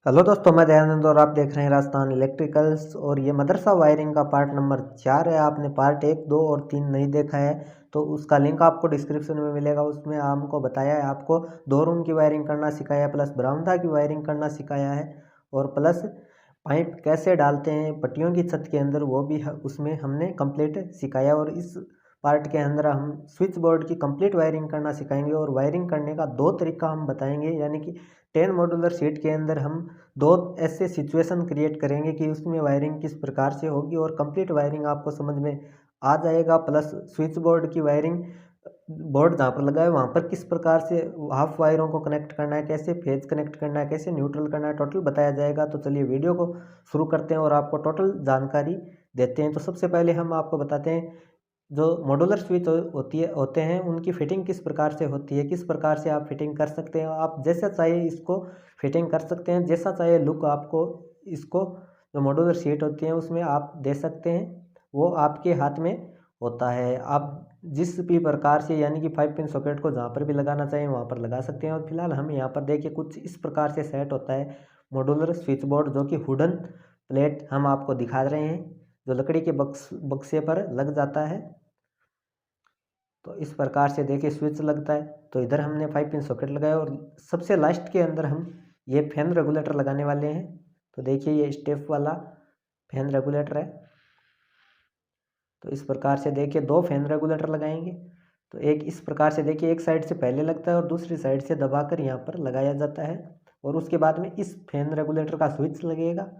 Hello दोस्तों, मैं दयानंद और आप देख रहे हैं राजस्थान इलेक्ट्रिकल्स। और ये मदरसा वायरिंग का पार्ट नंबर 4 है। आपने पार्ट 1, 2 और 3 नहीं देखा है तो उसका लिंक आपको डिस्क्रिप्शन में मिलेगा। उसमें हमको बताया है, आपको 2 रूम की वायरिंग करना सिखाया है, प्लस बरामदा की वायरिंग करना सिखाया है, और प्लस पाइप कैसे डालते हैं पट्टियों की छत के अंदर वो भी उसमें हमने कंप्लीट सिखाया। और इस पार्ट के अंदर हम स्विच बोर्ड की कंप्लीट वायरिंग करना सिखाएंगे। और वायरिंग करने का 2 तरीका हम बताएंगे, यानी कि 10 मॉड्यूलर शीट के अंदर हम 2 ऐसे सिचुएशन क्रिएट करेंगे कि उसमें वायरिंग किस प्रकार से होगी और कंप्लीट वायरिंग आपको समझ में आ जाएगा। प्लस स्विच बोर्ड की वायरिंग, बोर्ड जहाँ पर लगा है वहाँ पर किस प्रकार से हाफ वायरों को कनेक्ट करना है, कैसे फेज कनेक्ट करना है, कैसे न्यूट्रल करना है, टोटल बताया जाएगा। तो चलिए वीडियो को शुरू करते हैं और आपको टोटल जानकारी देते हैं। तो सबसे पहले हम आपको बताते हैं, जो मॉड्यूलर स्विच होते हैं उनकी फिटिंग किस प्रकार से होती है, किस प्रकार से आप फिटिंग कर सकते हैं। आप जैसा चाहिए इसको फिटिंग कर सकते हैं, जैसा चाहिए लुक आपको इसको जो मॉड्यूलर शीट होती है उसमें आप दे सकते हैं, वो आपके हाथ में होता है। आप जिस भी प्रकार से, यानी कि 5 पिन सॉकेट को जहाँ पर भी लगाना चाहिए वहाँ पर लगा सकते हैं। और फिलहाल हम यहाँ पर देखिए कुछ इस प्रकार से सेट होता है मॉड्यूलर स्विच बोर्ड, जो कि वुडन प्लेट हम आपको दिखा रहे हैं, जो लकड़ी के बक्से पर लग जाता है। तो इस प्रकार से देखिए स्विच लगता है। तो इधर हमने 5 पिन सॉकेट लगाया और सबसे लास्ट के अंदर हम ये फैन रेगुलेटर लगाने वाले हैं। तो देखिए ये स्टेप वाला फैन रेगुलेटर है। तो इस प्रकार से देखिए 2 फैन रेगुलेटर लगाएंगे। तो एक इस प्रकार से देखिए, एक साइड से पहले लगता है और दूसरी साइड से दबाकर यहाँ पर लगाया जाता है। और उसके बाद में इस फैन रेगुलेटर का स्विच लगेगा।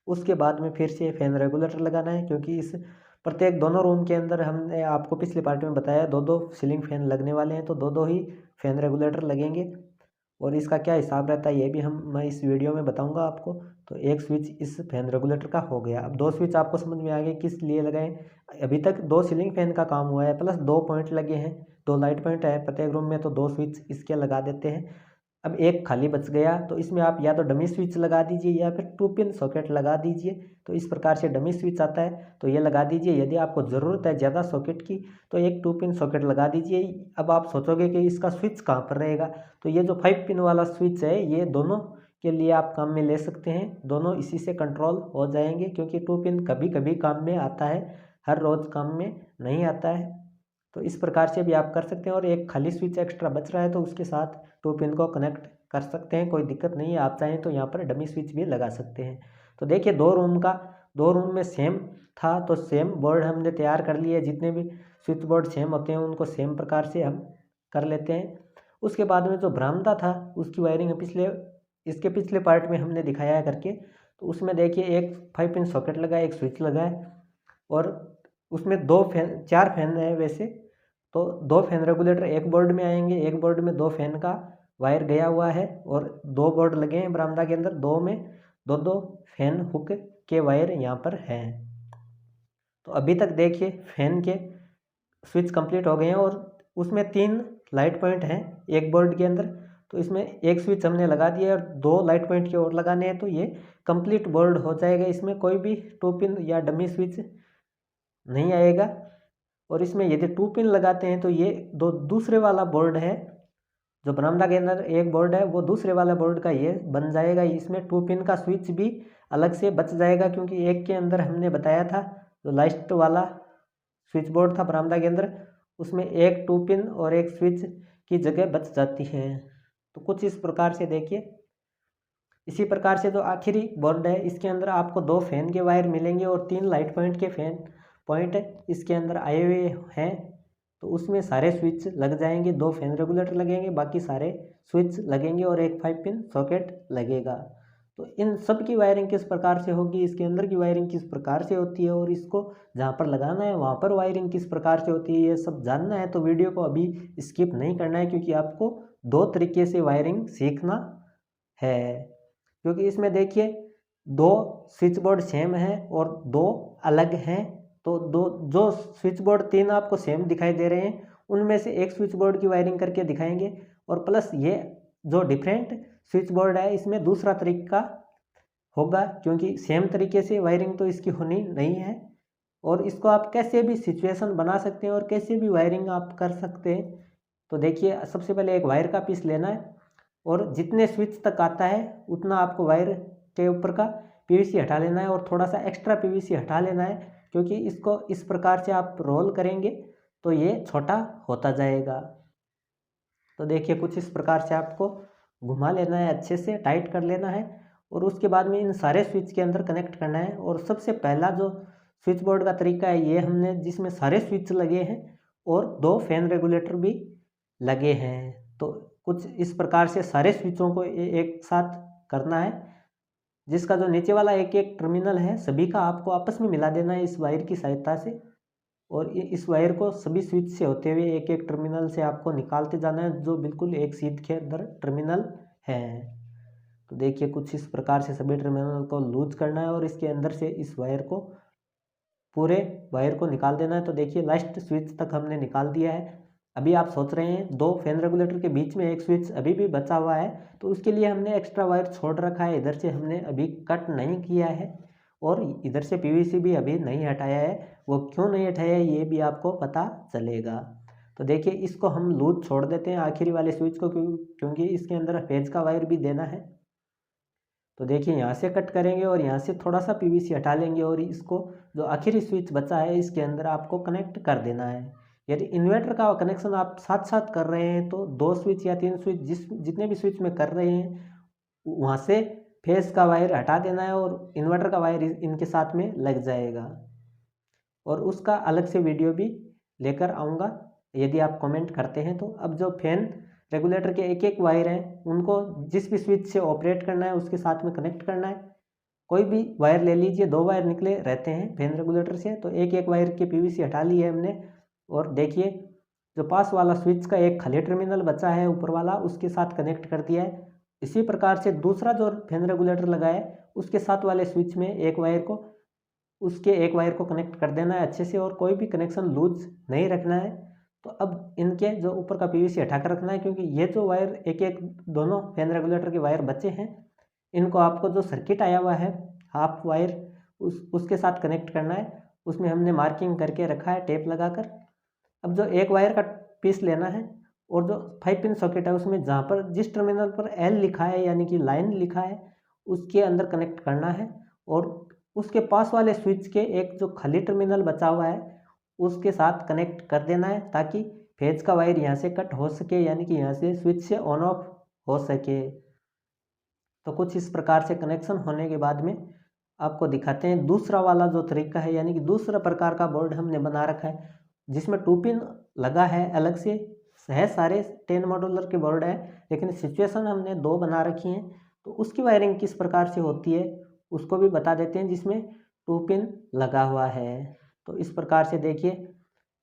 उसके बाद में फिर से फैन रेगुलेटर लगाना है, क्योंकि इस प्रत्येक दोनों रूम के अंदर हमने आपको पिछले पार्ट में बताया 2-2 सीलिंग फैन लगने वाले हैं। तो 2-2 ही फैन रेगुलेटर लगेंगे। और इसका क्या हिसाब रहता है ये भी मैं इस वीडियो में बताऊंगा आपको। तो एक स्विच इस फैन रेगुलेटर का हो गया। अब 2 स्विच आपको समझ में आ गए किस लिए लगाएं। अभी तक 2 सीलिंग फैन का काम हुआ है, प्लस 2 पॉइंट लगे हैं, 2 लाइट पॉइंट है प्रत्येक रूम में, तो 2 स्विच इसके लगा देते हैं। अब एक खाली बच गया, तो इसमें आप या तो डमी स्विच लगा दीजिए या फिर 2 पिन सॉकेट लगा दीजिए। तो इस प्रकार से डमी स्विच आता है, तो ये लगा दीजिए। यदि आपको ज़रूरत है ज़्यादा सॉकेट की तो एक 2 पिन सॉकेट लगा दीजिए। अब आप सोचोगे कि इसका स्विच कहाँ पर रहेगा, तो ये जो 5 पिन वाला स्विच है ये दोनों के लिए आप काम में ले सकते हैं। दोनों इसी से कंट्रोल हो जाएंगे, क्योंकि 2 पिन कभी कभी काम में आता है, हर रोज़ काम में नहीं आता है। तो इस प्रकार से भी आप कर सकते हैं। और एक खाली स्विच एक्स्ट्रा बच रहा है तो उसके साथ 2 पिन को कनेक्ट कर सकते हैं, कोई दिक्कत नहीं है। आप चाहें तो यहाँ पर डमी स्विच भी लगा सकते हैं। तो देखिए 2 रूम में सेम था, तो सेम बोर्ड हमने तैयार कर लिए। जितने भी स्विच बोर्ड सेम होते हैं उनको सेम प्रकार से हम कर लेते हैं। उसके बाद में जो बरामदा था उसकी वायरिंग इसके पिछले पार्ट में हमने दिखाया है करके। तो उसमें देखिए एक 5 पिन सॉकेट लगा है, एक स्विच लगा है, और उसमें 4 फैन है वैसे। तो 2 फैन रेगुलेटर एक बोर्ड में आएंगे, एक बोर्ड में 2 फैन का वायर गया हुआ है, और 2 बोर्ड लगे हैं बरामदा के अंदर, 2 में 2-2 फैन हुक के वायर यहाँ पर हैं। तो अभी तक देखिए फैन के स्विच कंप्लीट हो गए हैं, और उसमें 3 लाइट पॉइंट हैं एक बोर्ड के अंदर। तो इसमें एक स्विच हमने लगा दिया और 2 लाइट पॉइंट की और लगाने हैं, तो ये कंप्लीट बोर्ड हो जाएगा। इसमें कोई भी 2 पिन या डमी स्विच नहीं आएगा। और इसमें यदि 2 पिन लगाते हैं तो ये दूसरे वाला बोर्ड है, जो बरामदा के अंदर एक बोर्ड है वो दूसरे वाला बोर्ड का ये बन जाएगा। इसमें 2 पिन का स्विच भी अलग से बच जाएगा, क्योंकि एक के अंदर हमने बताया था जो लास्ट वाला स्विच बोर्ड था बरामदा के अंदर, उसमें एक 2 पिन और एक स्विच की जगह बच जाती है। तो कुछ इस प्रकार से देखिए। इसी प्रकार से जो आखिरी बोर्ड है इसके अंदर आपको 2 फैन के वायर मिलेंगे और 3 लाइट पॉइंट के फैन पॉइंट इसके अंदर आए हुए हैं। तो उसमें सारे स्विच लग जाएंगे, 2 फैन रेगुलेटर लगेंगे, बाकी सारे स्विच लगेंगे और एक 5 पिन सॉकेट लगेगा। तो इन सब की वायरिंग किस प्रकार से होगी, इसके अंदर की वायरिंग किस प्रकार से होती है, और इसको जहाँ पर लगाना है वहाँ पर वायरिंग किस प्रकार से होती है, ये सब जानना है तो वीडियो को अभी स्किप नहीं करना है, क्योंकि आपको 2 तरीके से वायरिंग सीखना है। क्योंकि इसमें देखिए 2 स्विच बोर्ड सेम है और 2 अलग हैं। तो दो जो स्विच बोर्ड 3 आपको सेम दिखाई दे रहे हैं उनमें से एक स्विच बोर्ड की वायरिंग करके दिखाएंगे, और प्लस ये जो डिफरेंट स्विच बोर्ड है इसमें दूसरा तरीका होगा, क्योंकि सेम तरीके से वायरिंग तो इसकी होनी नहीं है। और इसको आप कैसे भी सिचुएशन बना सकते हैं और कैसे भी वायरिंग आप कर सकते हैं। तो देखिए सबसे पहले एक वायर का पीस लेना है, और जितने स्विच तक आता है उतना आपको वायर के ऊपर का पीवीसी हटा लेना है और थोड़ा सा एक्स्ट्रा पीवीसी हटा लेना है, क्योंकि इसको इस प्रकार से आप रोल करेंगे तो ये छोटा होता जाएगा। तो देखिए कुछ इस प्रकार से आपको घुमा लेना है, अच्छे से टाइट कर लेना है और उसके बाद में इन सारे स्विच के अंदर कनेक्ट करना है। और सबसे पहला जो स्विच बोर्ड का तरीका है ये हमने जिसमें सारे स्विच लगे हैं और 2 फैन रेगुलेटर भी लगे हैं। तो कुछ इस प्रकार से सारे स्विचों को एक साथ करना है, जिसका जो नीचे वाला एक एक टर्मिनल है सभी का आपको आपस में मिला देना है इस वायर की सहायता से। और इस वायर को सभी स्विच से होते हुए एक एक टर्मिनल से आपको निकालते जाना है, जो बिल्कुल एक सीध के अंदर टर्मिनल है। तो देखिए कुछ इस प्रकार से सभी टर्मिनल को लूज करना है और इसके अंदर से इस वायर को पूरे वायर को निकाल देना है। तो देखिए लास्ट स्विच तक हमने निकाल दिया है। अभी आप सोच रहे हैं 2 फैन रेगुलेटर के बीच में एक स्विच अभी भी बचा हुआ है, तो उसके लिए हमने एक्स्ट्रा वायर छोड़ रखा है, इधर से हमने अभी कट नहीं किया है और इधर से पीवीसी भी अभी नहीं हटाया है। वो क्यों नहीं हटाया है ये भी आपको पता चलेगा। तो देखिए इसको हम लूज छोड़ देते हैं आखिरी वाले स्विच को, क्योंकि इसके अंदर फेज का वायर भी देना है। तो देखिए यहाँ से कट करेंगे और यहाँ से थोड़ा सा पीवीसी हटा लेंगे और इसको जो आखिरी स्विच बचा है इसके अंदर आपको कनेक्ट कर देना है। यदि इन्वर्टर का कनेक्शन आप साथ साथ कर रहे हैं तो 2 स्विच या 3 स्विच जितने भी स्विच में कर रहे हैं वहाँ से फेस का वायर हटा देना है और इन्वर्टर का वायर इनके साथ में लग जाएगा। और उसका अलग से वीडियो भी लेकर आऊँगा यदि आप कमेंट करते हैं तो। अब जो फैन रेगुलेटर के एक एक वायर हैं उनको जिस भी स्विच से ऑपरेट करना है उसके साथ में कनेक्ट करना है। कोई भी वायर ले लीजिए, 2 वायर निकले रहते हैं फैन रेगुलेटर से, तो एक एक वायर के पीवीसी हटा ली है हमने। और देखिए जो पास वाला स्विच का एक खाली टर्मिनल बचा है ऊपर वाला उसके साथ कनेक्ट कर दिया है। इसी प्रकार से दूसरा जो फैन रेगुलेटर लगा है उसके साथ वाले स्विच में एक वायर को कनेक्ट कर देना है अच्छे से और कोई भी कनेक्शन लूज नहीं रखना है। तो अब इनके जो ऊपर का पीवीसी हटा कर रखना है, क्योंकि ये जो वायर एक एक दोनों फैन रेगुलेटर के वायर बचे हैं इनको आपको जो सर्किट आया हुआ है हाफ वायर उसके साथ कनेक्ट करना है। उसमें हमने मार्किंग करके रखा है टेप लगाकर। अब जो एक वायर का पीस लेना है और जो 5 पिन सॉकेट है उसमें जहाँ पर जिस टर्मिनल पर एल लिखा है यानी कि लाइन लिखा है उसके अंदर कनेक्ट करना है और उसके पास वाले स्विच के एक जो खाली टर्मिनल बचा हुआ है उसके साथ कनेक्ट कर देना है, ताकि फेज का वायर यहाँ से कट हो सके, यानी कि यहाँ से स्विच से ऑन ऑफ हो सके। तो कुछ इस प्रकार से कनेक्शन होने के बाद में आपको दिखाते हैं दूसरा वाला जो तरीका है, यानी कि दूसरा प्रकार का बोर्ड हमने बना रखा है जिसमें 2 पिन लगा है अलग से है। सारे 10 मॉड्यूलर के बोर्ड है लेकिन सिचुएशन हमने 2 बना रखी हैं। तो उसकी वायरिंग किस प्रकार से होती है उसको भी बता देते हैं, जिसमें 2 पिन लगा हुआ है। तो इस प्रकार से देखिए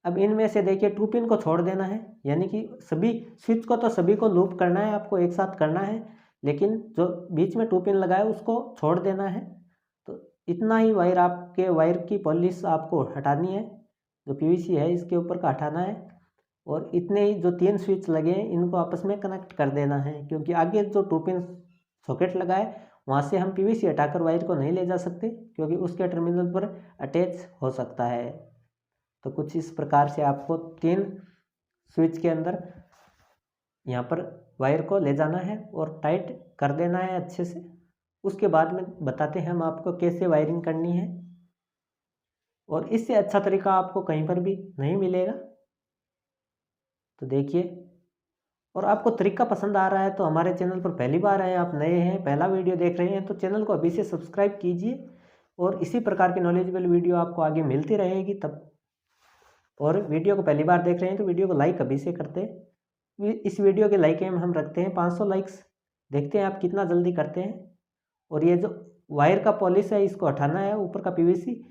अब इनमें से देखिए 2 पिन को छोड़ देना है, यानी कि सभी स्विच को तो सभी को लूप करना है, आपको एक साथ करना है, लेकिन जो बीच में 2 पिन लगा है उसको छोड़ देना है। तो इतना ही वायर आपके वायर की पॉलिश आपको हटानी है, जो पीवीसी है इसके ऊपर का हटाना है और इतने ही जो 3 स्विच लगे हैं इनको आपस में कनेक्ट कर देना है, क्योंकि आगे जो 2 पिन सॉकेट लगा है वहाँ से हम पीवीसी हटाकर वायर को नहीं ले जा सकते, क्योंकि उसके टर्मिनल पर अटैच हो सकता है। तो कुछ इस प्रकार से आपको 3 स्विच के अंदर यहाँ पर वायर को ले जाना है और टाइट कर देना है अच्छे से। उसके बाद में बताते हैं हम आपको कैसे वायरिंग करनी है, और इससे अच्छा तरीका आपको कहीं पर भी नहीं मिलेगा। तो देखिए, और आपको तरीका पसंद आ रहा है तो हमारे चैनल पर पहली बार आए, आप नए हैं, पहला वीडियो देख रहे हैं, तो चैनल को अभी से सब्सक्राइब कीजिए और इसी प्रकार की नॉलेजेबल वीडियो आपको आगे मिलती रहेगी तब। और वीडियो को पहली बार देख रहे हैं तो वीडियो को लाइक अभी से करते हैं। इस वीडियो के लाइक एम हम रखते हैं 500 लाइक्स, देखते हैं आप कितना जल्दी करते हैं। और ये जो वायर का पॉलिश है इसको हटाना है ऊपर का पीवीसी,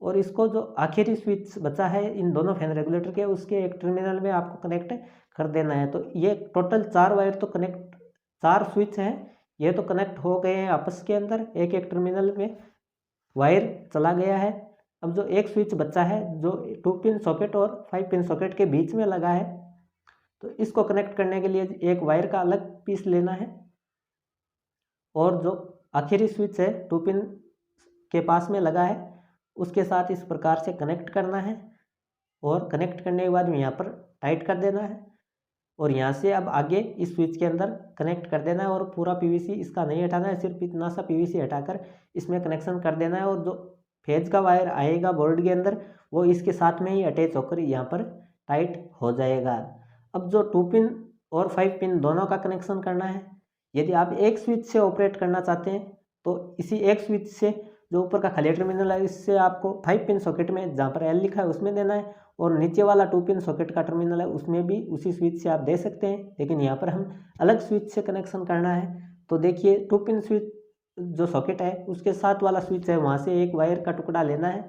और इसको जो आखिरी स्विच बचा है इन दोनों फैन रेगुलेटर के उसके एक टर्मिनल में आपको कनेक्ट कर देना है। तो ये टोटल 4 वायर तो कनेक्ट 4 स्विच हैं, ये तो कनेक्ट हो गए हैं आपस के अंदर, एक एक टर्मिनल में वायर चला गया है। अब जो एक स्विच बचा है जो 2 पिन सॉकेट और 5 पिन सॉकेट के बीच में लगा है, तो इसको कनेक्ट करने के लिए एक वायर का अलग पीस लेना है और जो आखिरी स्विच है 2 पिन के पास में लगा है उसके साथ इस प्रकार से कनेक्ट करना है और कनेक्ट करने के बाद में यहाँ पर टाइट कर देना है। और यहाँ से अब आगे इस स्विच के अंदर कनेक्ट कर देना है और पूरा पीवीसी इसका नहीं हटाना है, सिर्फ इतना सा पीवीसी हटाकर इसमें कनेक्शन कर देना है। और जो फेज का वायर आएगा बोर्ड के अंदर वो इसके साथ में ही अटैच होकर यहाँ पर टाइट हो जाएगा। अब जो 2 पिन और 5 पिन दोनों का कनेक्शन करना है। यदि आप एक स्विच से ऑपरेट करना चाहते हैं तो इसी एक स्विच से जो ऊपर का खाली टर्मिनल है इससे आपको 5 पिन सॉकेट में जहाँ पर एल लिखा है उसमें देना है, और नीचे वाला 2 पिन सॉकेट का टर्मिनल है उसमें भी उसी स्विच से आप दे सकते हैं, लेकिन यहाँ पर हम अलग स्विच से कनेक्शन करना है। तो देखिए 2 पिन स्विच जो सॉकेट है उसके साथ वाला स्विच है वहाँ से एक वायर का टुकड़ा लेना है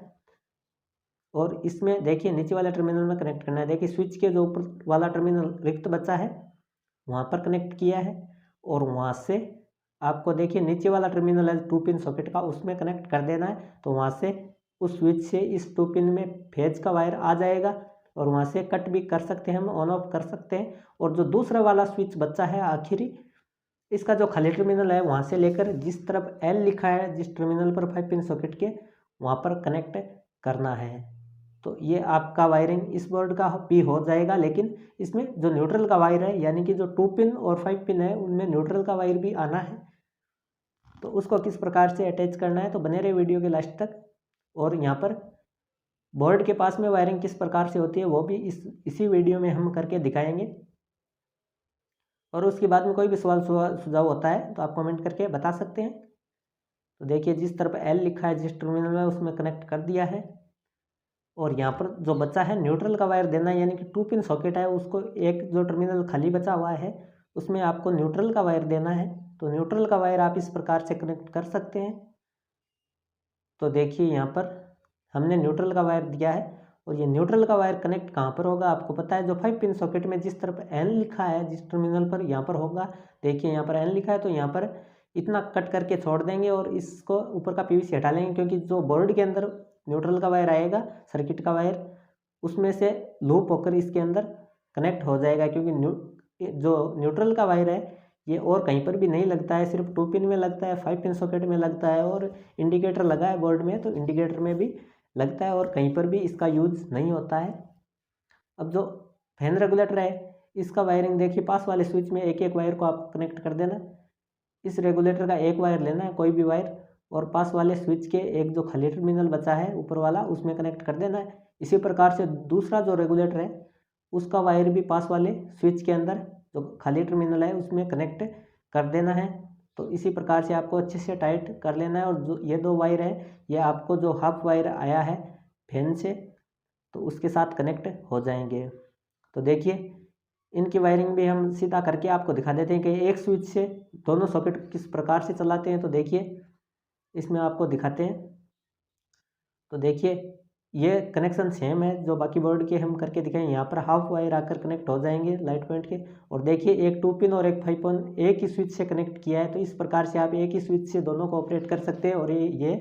और इसमें देखिए नीचे वाले टर्मिनल में कनेक्ट करना है। देखिए स्विच के जो ऊपर वाला टर्मिनल रिक्त बचा है वहाँ पर कनेक्ट किया है और वहाँ से आपको देखिए नीचे वाला टर्मिनल है 2 पिन सॉकेट का उसमें कनेक्ट कर देना है। तो वहाँ से उस स्विच से इस 2 पिन में फेज का वायर आ जाएगा और वहाँ से कट भी कर सकते हैं, हम ऑन ऑफ कर सकते हैं। और जो दूसरा वाला स्विच बचा है आखिरी इसका जो खाली टर्मिनल है वहाँ से लेकर जिस तरफ एल लिखा है जिस टर्मिनल पर 5 पिन सॉकेट के वहाँ पर कनेक्ट करना है। तो ये आपका वायरिंग इस बोर्ड का भी हो जाएगा, लेकिन इसमें जो न्यूट्रल का वायर है यानी कि जो 2 पिन और 5 पिन है उनमें न्यूट्रल का वायर भी आना है। तो उसको किस प्रकार से अटैच करना है तो बने रहे वीडियो के लास्ट तक। और यहाँ पर बोर्ड के पास में वायरिंग किस प्रकार से होती है वो भी इसी वीडियो में हम करके दिखाएंगे। और उसके बाद में कोई भी सवाल सुझाव होता है तो आप कमेंट करके बता सकते हैं। तो देखिए जिस तरफ एल लिखा है जिस टर्मिनल में उसमें कनेक्ट कर दिया है और यहाँ पर जो बचा है न्यूट्रल का वायर देना है, यानी कि 2 पिन सॉकेट है उसको एक जो टर्मिनल खाली बचा हुआ है उसमें आपको न्यूट्रल का वायर देना है। तो न्यूट्रल का वायर आप इस प्रकार से कनेक्ट कर सकते हैं। तो देखिए यहाँ पर हमने न्यूट्रल का वायर दिया है और ये न्यूट्रल का वायर कनेक्ट कहाँ पर होगा आपको पता है, जो 5 पिन सॉकेट में जिस तरफ एन लिखा है जिस टर्मिनल पर यहाँ पर होगा। देखिए यहाँ पर एन लिखा है तो यहाँ पर इतना कट करके छोड़ देंगे और इसको ऊपर का पीवीसी हटा लेंगे, क्योंकि जो बोर्ड के अंदर न्यूट्रल का वायर आएगा सर्किट का वायर उसमें से लूप होकर इसके अंदर कनेक्ट हो जाएगा। क्योंकि जो न्यूट्रल का वायर है ये और कहीं पर भी नहीं लगता है, सिर्फ 2 पिन में लगता है, 5 पिन सॉकेट में लगता है और इंडिकेटर लगा है बोर्ड में तो इंडिकेटर में भी लगता है और कहीं पर भी इसका यूज नहीं होता है। अब जो फैन रेगुलेटर है इसका वायरिंग देखिए पास वाले स्विच में एक एक वायर को आप कनेक्ट कर देना। इस रेगुलेटर का एक वायर लेना है कोई भी वायर और पास वाले स्विच के एक जो खाली टर्मिनल बचा है ऊपर वाला उसमें कनेक्ट कर देना है। इसी प्रकार से दूसरा जो रेगुलेटर है उसका वायर भी पास वाले स्विच के अंदर जो खाली टर्मिनल है उसमें कनेक्ट कर देना है। तो इसी प्रकार से आपको अच्छे से टाइट कर लेना है। और जो ये 2 वायर है ये आपको जो हाफ वायर आया है फैन से तो उसके साथ कनेक्ट हो जाएंगे। तो देखिए इनकी वायरिंग भी हम सीधा करके आपको दिखा देते हैं कि एक स्विच से दोनों सॉकेट किस प्रकार से चलाते हैं। तो देखिए इसमें आपको दिखाते हैं। तो देखिए ये कनेक्शन सेम है जो बाकी बोर्ड के हम करके दिखाएं। यहाँ पर हाफ वायर आकर कनेक्ट हो जाएंगे लाइट पॉइंट के। और देखिए एक 2 पिन और एक 5 पिन एक ही स्विच से कनेक्ट किया है। तो इस प्रकार से आप एक ही स्विच से दोनों को ऑपरेट कर सकते हैं और ये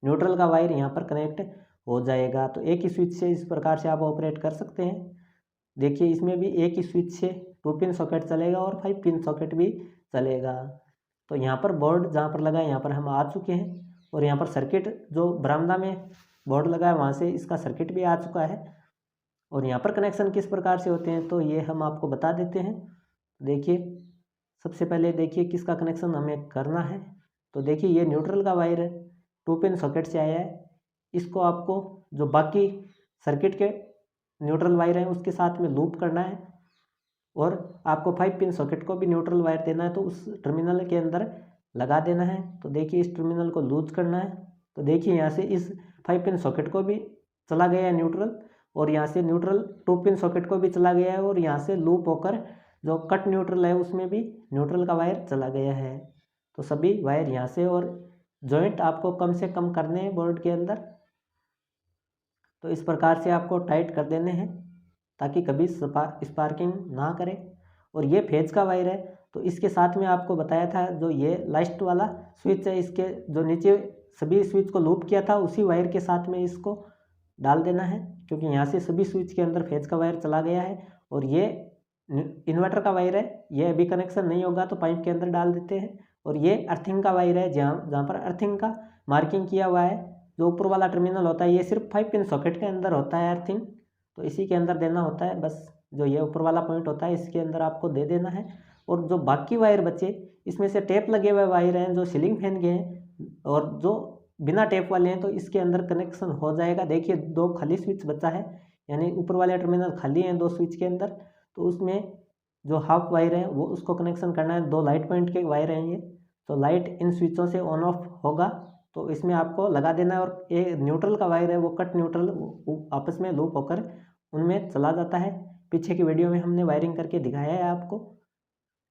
न्यूट्रल का वायर यहाँ पर कनेक्ट हो जाएगा। तो एक ही स्विच से इस प्रकार से आप ऑपरेट कर सकते हैं। देखिए इसमें भी एक ही स्विच से 2 पिन सॉकेट चलेगा और 5 पिन सॉकेट भी चलेगा। तो यहाँ पर बोर्ड जहाँ पर लगा है यहाँ पर हम आ चुके हैं और यहाँ पर सर्किट जो बरामदा में बोर्ड लगा है वहाँ से इसका सर्किट भी आ चुका है। और यहाँ पर कनेक्शन किस प्रकार से होते हैं तो ये हम आपको बता देते हैं। देखिए सबसे पहले देखिए किसका कनेक्शन हमें करना है। तो देखिए ये न्यूट्रल का वायर है 2 पिन सॉकेट से आया है, इसको आपको जो बाकी सर्किट के न्यूट्रल वायर हैं उसके साथ में लूप करना है और आपको 5 पिन सॉकेट को भी न्यूट्रल वायर देना है तो उस टर्मिनल के अंदर लगा देना है। तो देखिए इस टर्मिनल को लूज करना है। तो देखिए यहाँ से इस 5 पिन सॉकेट को भी चला गया है न्यूट्रल और यहाँ से न्यूट्रल 2 पिन सॉकेट को भी चला गया है और यहाँ से लूप होकर जो कट न्यूट्रल है उसमें भी न्यूट्रल का वायर चला गया है। तो सभी वायर यहाँ से और जॉइंट आपको कम से कम करने हैं बोर्ड के अंदर। तो इस प्रकार से आपको टाइट कर देने हैं ताकि कभी स्पार्किंग ना करे। और ये फेज का वायर है तो इसके साथ में आपको बताया था जो ये लास्ट वाला स्विच है इसके जो नीचे सभी स्विच को लूप किया था उसी वायर के साथ में इसको डाल देना है, क्योंकि यहाँ से सभी स्विच के अंदर फेज का वायर चला गया है। और ये इन्वर्टर का वायर है, ये अभी कनेक्शन नहीं होगा तो पाइप के अंदर डाल देते हैं। और ये अर्थिंग का वायर है जहाँ पर अर्थिंग का मार्किंग किया हुआ है, जो ऊपर वाला टर्मिनल होता है ये सिर्फ 5 पिन सॉकेट के अंदर होता है अर्थिंग, तो इसी के अंदर देना होता है बस। जो ये ऊपर वाला पॉइंट होता है इसके अंदर आपको दे देना है। और जो बाकी वायर बचे इसमें से टेप लगे हुए वायर हैं जो सीलिंग फैन के हैं और जो बिना टेप वाले हैं तो इसके अंदर कनेक्शन हो जाएगा। देखिए 2 खाली स्विच बचा है, यानी ऊपर वाले टर्मिनल खाली हैं 2 स्विच के अंदर, तो उसमें जो हाफ वायर है वो उसको कनेक्शन करना है। 2 लाइट पॉइंट के वायर हैं ये, तो लाइट इन स्विचों से ऑन ऑफ होगा तो इसमें आपको लगा देना है। और ये न्यूट्रल का वायर है वो कट न्यूट्रल आपस में लूप होकर उनमें चला जाता है। पीछे की वीडियो में हमने वायरिंग करके दिखाया है आपको।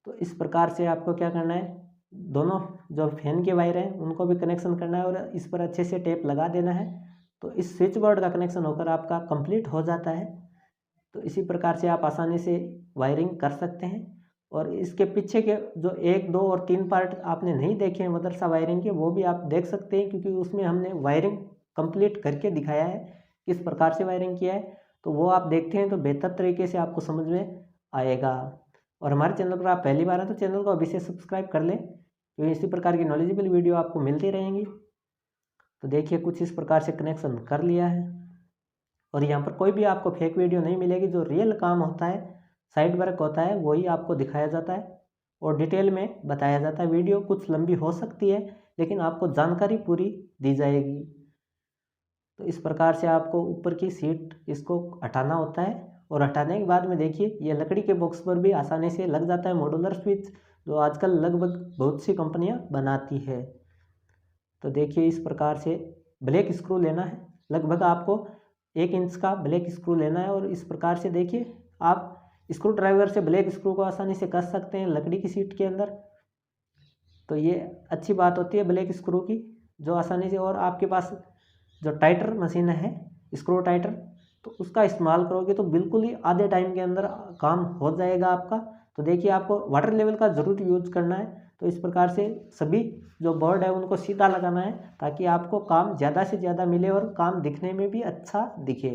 तो इस प्रकार से आपको क्या करना है, दोनों जो फैन के वायर हैं उनको भी कनेक्शन करना है और इस पर अच्छे से टेप लगा देना है। तो इस स्विच बोर्ड का कनेक्शन होकर आपका कंप्लीट हो जाता है। तो इसी प्रकार से आप आसानी से वायरिंग कर सकते हैं। और इसके पीछे के जो 1, 2 और 3 पार्ट आपने नहीं देखे हैं मदरसा वायरिंग के, वो भी आप देख सकते हैं क्योंकि उसमें हमने वायरिंग कंप्लीट करके दिखाया है किस प्रकार से वायरिंग किया है। तो वो आप देखते हैं तो बेहतर तरीके से आपको समझ में आएगा। और हमारे चैनल पर आप पहली बार हैं तो चैनल को अभी से सब्सक्राइब कर लें, तो इसी प्रकार की नॉलेजेबल वीडियो आपको मिलती रहेंगी। तो देखिए कुछ इस प्रकार से कनेक्शन कर लिया है और यहाँ पर कोई भी आपको फेक वीडियो नहीं मिलेगी। जो रियल काम होता है, साइड वर्क होता है, वही आपको दिखाया जाता है और डिटेल में बताया जाता है। वीडियो कुछ लंबी हो सकती है लेकिन आपको जानकारी पूरी दी जाएगी। तो इस प्रकार से आपको ऊपर की सीट इसको हटाना होता है और हटाने के बाद में देखिए ये लकड़ी के बॉक्स पर भी आसानी से लग जाता है मॉड्यूलर स्विच, जो आजकल लगभग बहुत सी कंपनियां बनाती है। तो देखिए इस प्रकार से ब्लैक स्क्रू लेना है, लगभग आपको 1 इंच का ब्लैक स्क्रू लेना है। और इस प्रकार से देखिए आप स्क्रू ड्राइवर से ब्लैक स्क्रू को आसानी से कस सकते हैं लकड़ी की सीट के अंदर। तो ये अच्छी बात होती है ब्लैक स्क्रू की, जो आसानी से। और आपके पास जो टाइटर मशीन है स्क्रू टाइटर, तो उसका इस्तेमाल करोगे तो बिल्कुल ही आधे टाइम के अंदर काम हो जाएगा आपका। तो देखिए आपको वाटर लेवल का ज़रूर यूज करना है। तो इस प्रकार से सभी जो बोर्ड है उनको सीधा लगाना है ताकि आपको काम ज़्यादा से ज़्यादा मिले और काम दिखने में भी अच्छा दिखे।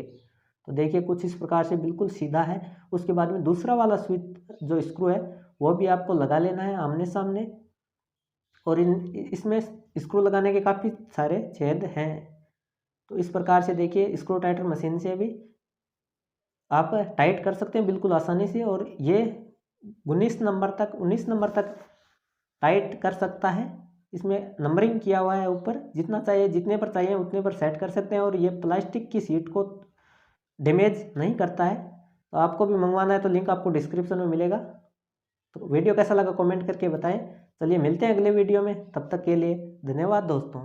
तो देखिए कुछ इस प्रकार से बिल्कुल सीधा है। उसके बाद में दूसरा वाला स्विच जो स्क्रू है वो भी आपको लगा लेना है आमने सामने। और इसमें स्क्रू लगाने के काफ़ी सारे छेद हैं। तो इस प्रकार से देखिए स्क्रू टाइटर मशीन से भी आप टाइट कर सकते हैं बिल्कुल आसानी से। और ये 19 नंबर तक टाइट कर सकता है। इसमें नंबरिंग किया हुआ है ऊपर, जितना चाहिए जितने पर चाहिए उतने पर सेट कर सकते हैं। और ये प्लास्टिक की सीट को डैमेज नहीं करता है। तो आपको भी मंगवाना है तो लिंक आपको डिस्क्रिप्शन में मिलेगा। तो वीडियो कैसा लगा कमेंट करके बताएं। चलिए मिलते हैं अगले वीडियो में, तब तक के लिए धन्यवाद दोस्तों।